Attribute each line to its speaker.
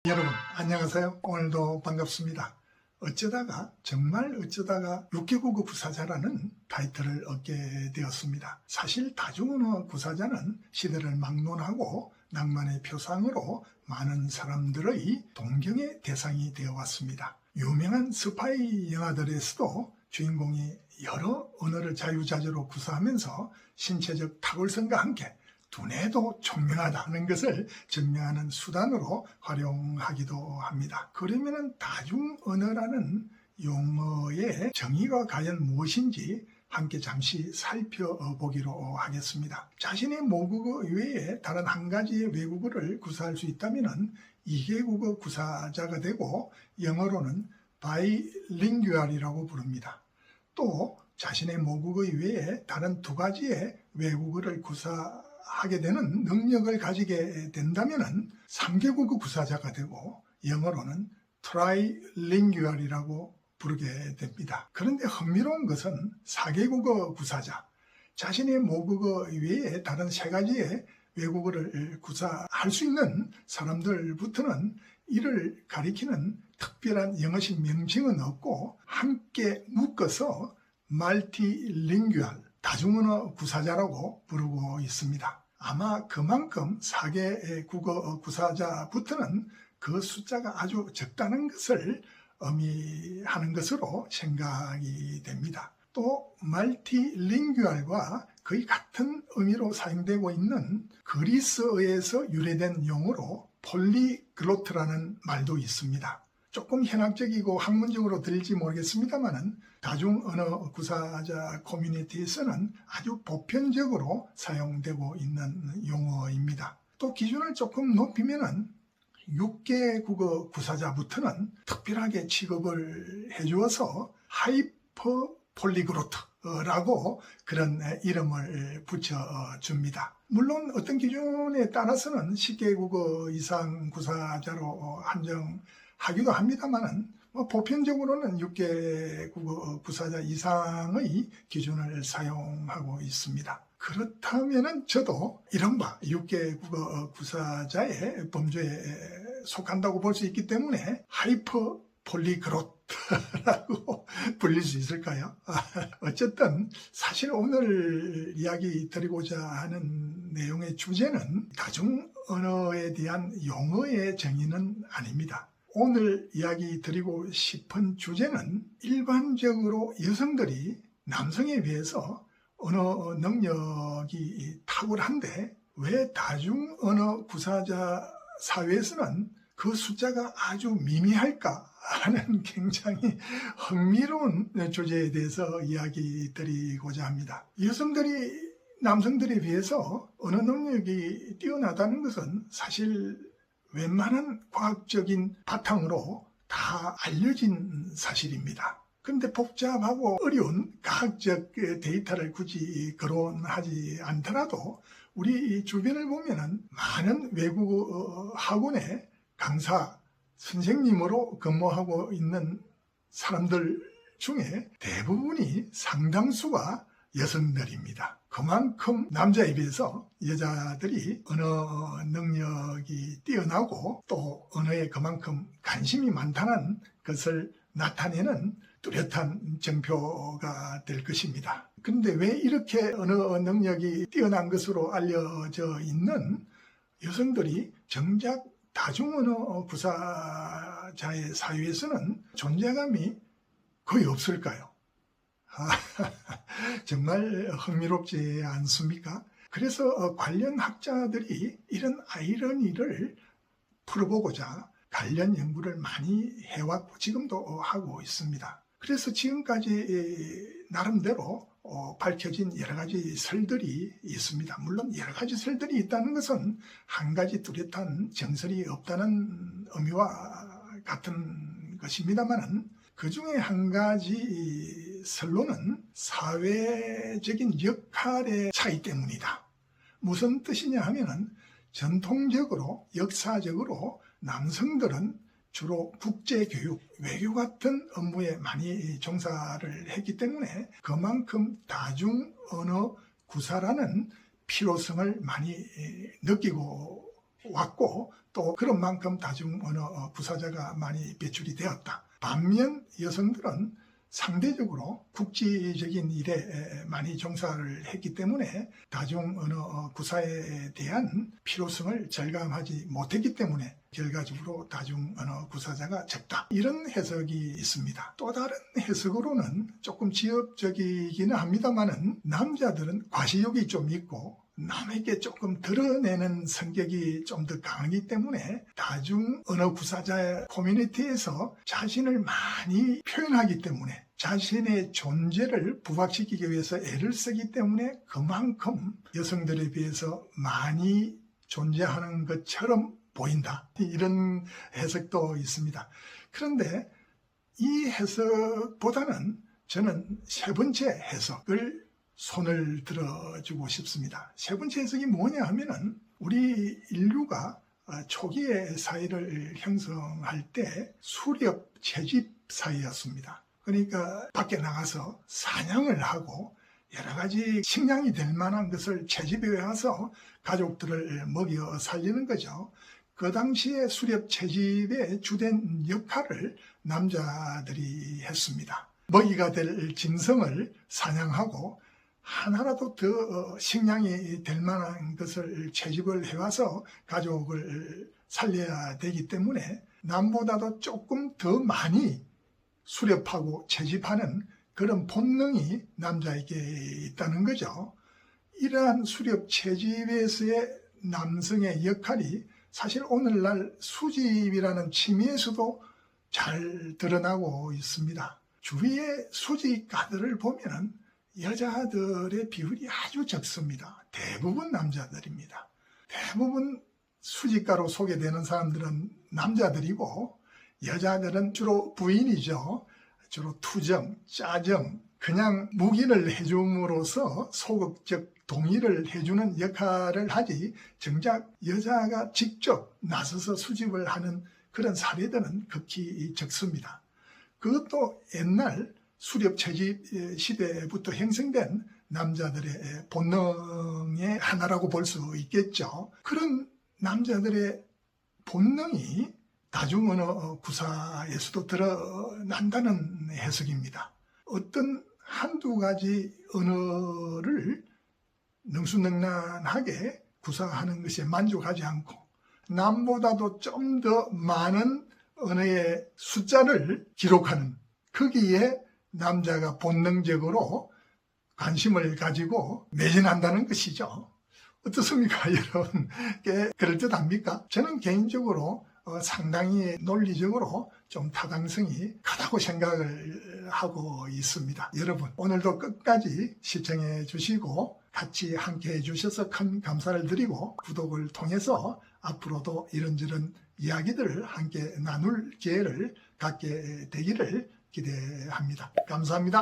Speaker 1: 여러분 안녕하세요. 오늘도 반갑습니다. 정말 어쩌다가 6개국어 구사자라는 타이틀을 얻게 되었습니다. 사실 다중언어 구사자는 시대를 막론하고 낭만의 표상으로 많은 사람들의 동경의 대상이 되어 왔습니다. 유명한 스파이 영화들에서도 주인공이 여러 언어를 자유자재로 구사하면서 신체적 탁월성과 함께 두뇌도 총명하다는 것을 증명하는 수단으로 활용하기도 합니다. 그러면 다중언어라는 용어의 정의가 과연 무엇인지 함께 잠시 살펴보기로 하겠습니다. 자신의 모국어 외에 다른 한 가지의 외국어를 구사할 수 있다면 2개국어 구사자가 되고 영어로는 바이링규얼이라고 부릅니다. 또 자신의 모국어 외에 다른 2가지의 외국어를 구사하게 되는 능력을 가지게 된다면 3개국어 구사자가 되고 영어로는 트라이링규얼이라고 부르게 됩니다. 그런데 흥미로운 것은 4개국어 구사자, 자신의 모국어 외에 다른 3가지의 외국어를 구사할 수 있는 사람들부터는 이를 가리키는 특별한 영어식 명칭은 없고 함께 묶어서 멀티링규얼, 다중언어 구사자라고 부르고 있습니다. 아마 그만큼 4개국어 구사자부터는 그 숫자가 아주 적다는 것을 의미하는 것으로 생각이 됩니다. 또 멀티링규얼과 거의 같은 의미로 사용되고 있는 그리스어에서 유래된 용어로 폴리글로트라는 말도 있습니다. 조금 현학적이고 학문적으로 들릴지 모르겠습니다만 다중언어 구사자 커뮤니티에서는 아주 보편적으로 사용되고 있는 용어입니다. 또 기준을 조금 높이면 6개국어 구사자부터는 특별하게 취급을 해주어서 하이퍼 폴리글로트라고 그런 이름을 붙여줍니다. 물론 어떤 기준에 따라서는 10개국어 이상 구사자로 한정하기도 합니다만 보편적으로는 6개국어 구사자 이상의 기준을 사용하고 있습니다. 그렇다면 저도 이른바 6개국어 구사자의 범주에 속한다고 볼 수 있기 때문에 하이퍼 폴리글로트라고 불릴 수 있을까요? 어쨌든 사실 오늘 이야기 드리고자 하는 내용의 주제는 다중언어에 대한 용어의 정의는 아닙니다. 오늘 이야기 드리고 싶은 주제는 일반적으로 여성들이 남성에 비해서 언어 능력이 탁월한데 왜 다중언어 구사자 사회에서는 그 숫자가 아주 미미할까 하는 굉장히 흥미로운 주제에 대해서 이야기 드리고자 합니다. 여성들이 남성들에 비해서 언어 능력이 뛰어나다는 것은 사실 웬만한 과학적인 바탕으로 다 알려진 사실입니다. 그런데 복잡하고 어려운 과학적 데이터를 굳이 거론하지 않더라도 우리 주변을 보면은 많은 외국어 학원에 강사, 선생님으로 근무하고 있는 사람들 중에 대부분이 상당수가 여성들입니다. 그만큼 남자에 비해서 여자들이 언어 능력이 뛰어나고 또 언어에 그만큼 관심이 많다는 것을 나타내는 뚜렷한 증표가 될 것입니다. 그런데 왜 이렇게 언어 능력이 뛰어난 것으로 알려져 있는 여성들이 정작 다중언어 구사자의 사회에서는 존재감이 거의 없을까요? 정말 흥미롭지 않습니까? 그래서 관련 학자들이 이런 아이러니를 풀어보고자 관련 연구를 많이 해왔고 지금도 하고 있습니다. 그래서 지금까지 나름대로 밝혀진 여러 가지 설들이 있습니다. 물론 여러 가지 설들이 있다는 것은 한 가지 뚜렷한 정설이 없다는 의미와 같은 것입니다만 그 중에 한 가지 설로는 사회적인 역할의 차이 때문이다. 무슨 뜻이냐 하면은 전통적으로 역사적으로 남성들은 주로 국제교육, 외교 같은 업무에 많이 종사를 했기 때문에 그만큼 다중언어 구사라는 필요성을 많이 느끼고 왔고 또 그런 만큼 다중 언어 구사자가 많이 배출이 되었다. 반면 여성들은 상대적으로 국지적인 일에 많이 종사를 했기 때문에 다중 언어 구사에 대한 필요성을 절감하지 못했기 때문에 결과적으로 다중 언어 구사자가 적다. 이런 해석이 있습니다. 또 다른 해석으로는 조금 지엽적이기는 합니다만은 남자들은 과시욕이 좀 있고 남에게 조금 드러내는 성격이 좀 더 강하기 때문에 다중 언어 구사자 커뮤니티에서 자신을 많이 표현하기 때문에 자신의 존재를 부각시키기 위해서 애를 쓰기 때문에 그만큼 여성들에 비해서 많이 존재하는 것처럼 보인다. 이런 해석도 있습니다. 그런데 이 해석보다는 저는 세 번째 해석을 손을 들어주고 싶습니다. 세 번째 해석이 뭐냐 하면은 우리 인류가 초기의 사회를 형성할 때 수렵 채집 사회였습니다. 그러니까 밖에 나가서 사냥을 하고 여러 가지 식량이 될 만한 것을 채집해 와서 가족들을 먹여 살리는 거죠. 그 당시에 수렵 채집의 주된 역할을 남자들이 했습니다. 먹이가 될 짐승을 사냥하고 하나라도 더 식량이 될 만한 것을 채집을 해와서 가족을 살려야 되기 때문에 남보다도 조금 더 많이 수렵하고 채집하는 그런 본능이 남자에게 있다는 거죠. 이러한 수렵 채집에서의 남성의 역할이 사실 오늘날 수집이라는 취미에서도 잘 드러나고 있습니다. 주위의 수집가들을 보면은 여자들의 비율이 아주 적습니다. 대부분 남자들입니다. 대부분 수집가로 소개되는 사람들은 남자들이고 여자들은 주로 부인이죠. 주로 투정, 짜정, 그냥 묵인을 해줌으로써 소극적 동의를 해주는 역할을 하지 정작 여자가 직접 나서서 수집을 하는 그런 사례들은 극히 적습니다. 그것도 옛날 수렵 채집 시대부터 형성된 남자들의 본능의 하나라고 볼 수 있겠죠. 그런 남자들의 본능이 다중언어 구사에서도 드러난다는 해석입니다. 어떤 한두 가지 언어를 능수능란하게 구사하는 것에 만족하지 않고 남보다도 좀 더 많은 언어의 숫자를 기록하는 거기에 남자가 본능적으로 관심을 가지고 매진한다는 것이죠. 어떻습니까, 여러분? 그럴듯합니까? 저는 개인적으로 상당히 논리적으로 좀 타당성이 크다고 생각을 하고 있습니다. 여러분, 오늘도 끝까지 시청해 주시고 같이 함께 해 주셔서 큰 감사를 드리고 구독을 통해서 앞으로도 이런저런 이야기들을 함께 나눌 기회를 갖게 되기를 기대합니다. 감사합니다.